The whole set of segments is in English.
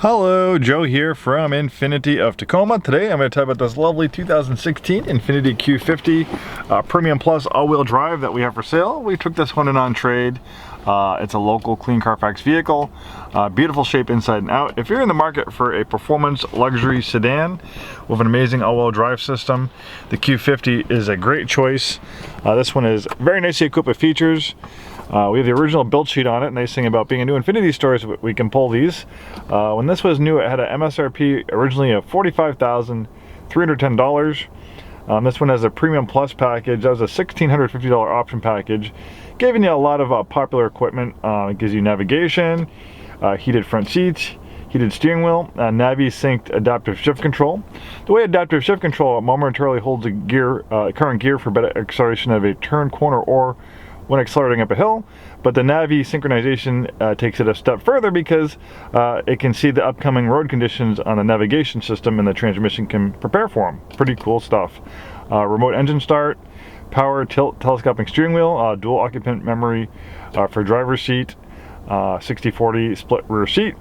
Hello, Joe here from Infiniti of Tacoma. Today I'm going to talk about this lovely 2016 Infiniti Q50 Premium Plus all-wheel drive that we have for sale. We took this one in on trade. It's a local clean Carfax vehicle. Beautiful shape inside and out. If you're in the market for a performance luxury sedan with an amazing all-wheel drive system, the Q50 is a great choice. This one is very nicely equipped with features. We have the original build sheet on it. Nice thing about being a new Infiniti store is we can pull these. When this was new, it had an MSRP originally of $45,310. This one has a Premium Plus package. That was a $1,650 option package, giving you a lot of popular equipment. It gives you navigation, heated front seats, heated steering wheel, Navi synced adaptive shift control. The way adaptive shift control momentarily holds a gear, current gear for better acceleration of a turn, corner, or when accelerating up a hill, but the Navi synchronization takes it a step further because it can see the upcoming road conditions on the navigation system and the transmission can prepare for them. Pretty cool stuff. Remote engine start, power tilt telescoping steering wheel, dual occupant memory for driver's seat, 60/40 split rear seat.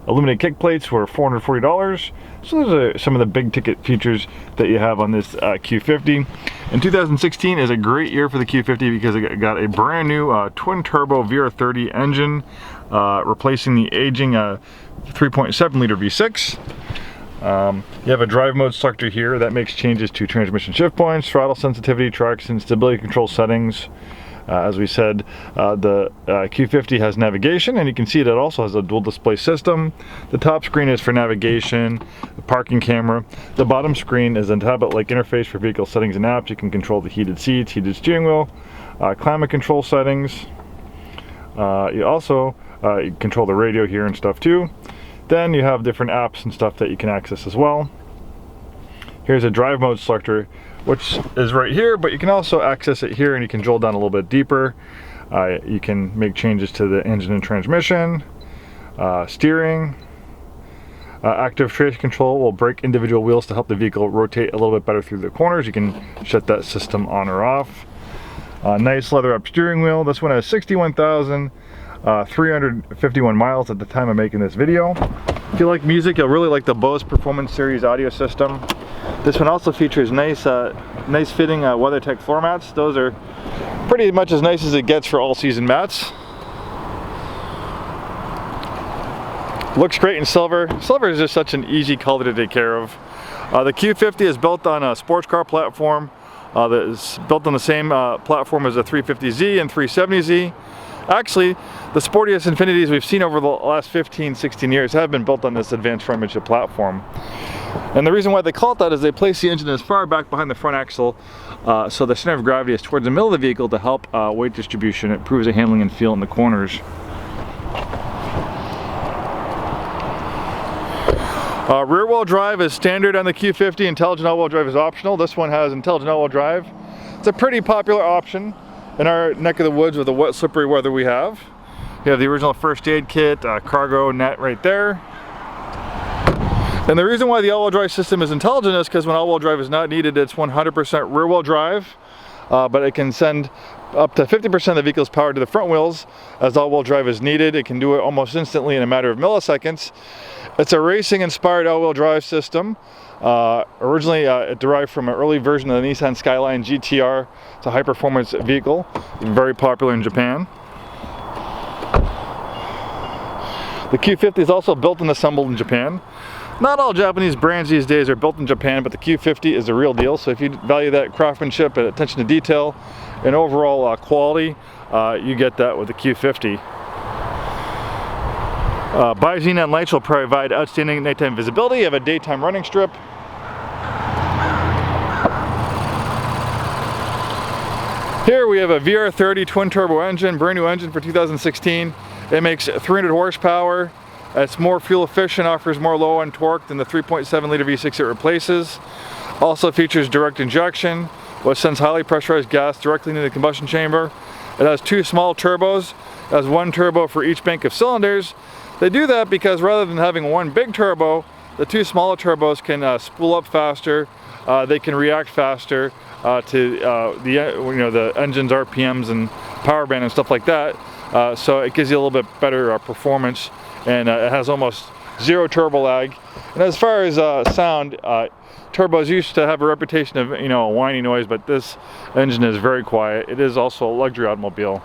Illuminated kick plates were $440. So those are some of the big ticket features that you have on this Q50. And 2016 is a great year for the Q50 because it got a brand new twin turbo VR30 engine, replacing the aging 3.7 liter V6. You have a drive mode selector here that makes changes to transmission shift points, throttle sensitivity, traction, stability control settings. As we said, the Q50 has navigation, and you can see that it also has a dual display system. The top screen is for navigation, the parking camera. The bottom screen is a tablet-like interface for vehicle settings and apps. You can control the heated seats, heated steering wheel, climate control settings. You also control the radio here and stuff too. Then you have different apps and stuff that you can access as well. Here's a drive mode selector, which is right here, but you can also access it here and you can drill down a little bit deeper. You can make changes to the engine and transmission, steering. Active traction control will brake individual wheels to help the vehicle rotate a little bit better through the corners. You can shut that system on or off. Nice leather up steering wheel. This one has 61,351 miles at the time of making this video. If you like music, you'll really like the Bose Performance Series audio system. This one also features nice fitting WeatherTech floor mats. Those are pretty much as nice as it gets for all season mats. Looks great in silver. Silver is just such an easy color to take care of. The Q50 is built on a sports car platform that is built on the same platform as the 350Z and 370Z. Actually, the sportiest Infinitis we've seen over the last 15-16 years have been built on this advanced front midship platform. And the reason why they call it that is they place the engine as far back behind the front axle so the center of gravity is towards the middle of the vehicle to help weight distribution. It improves the handling and feel in the corners. Rear wheel drive is standard on the Q50. Intelligent all-wheel drive is optional. This one has intelligent all-wheel drive. It's a pretty popular option in our neck of the woods with the wet, slippery weather we have. You have the original first aid kit, cargo net right there. And the reason why the all-wheel drive system is intelligent is because when all-wheel drive is not needed, it's 100% rear-wheel drive, but it can send up to 50% of the vehicle's power to the front wheels as all-wheel drive is needed. It can do it almost instantly in a matter of milliseconds. It's a racing-inspired all-wheel drive system. Originally, it derived from an early version of the Nissan Skyline GTR. It's a high-performance vehicle, very popular in Japan. The Q50 is also built and assembled in Japan. Not all Japanese brands these days are built in Japan, but the Q50 is the real deal. So if you value that craftsmanship and attention to detail and overall quality, you get that with the Q50. Bi-xenon lights will provide outstanding nighttime visibility. You have a daytime running strip. Here we have a VR30 twin turbo engine, brand new engine for 2016. It makes 300 horsepower. It's more fuel efficient, offers more low end torque than the 3.7 liter V6 it replaces. Also features direct injection, which sends highly pressurized gas directly into the combustion chamber. It has two small turbos. It has one turbo for each bank of cylinders. They do that because rather than having one big turbo, the two smaller turbos can spool up faster. They can react faster to the engine's RPMs and power band and stuff like that. So it gives you a little bit better performance, and it has almost zero turbo lag. And as far as sound, turbos used to have a reputation of, you know, a whiny noise, but this engine is very quiet. It is also a luxury automobile.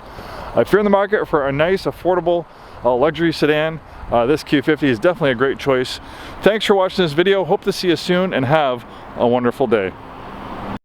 If you're in the market for a nice, affordable luxury sedan, this Q50 is definitely a great choice. Thanks for watching this video. Hope to see you soon, and have a wonderful day.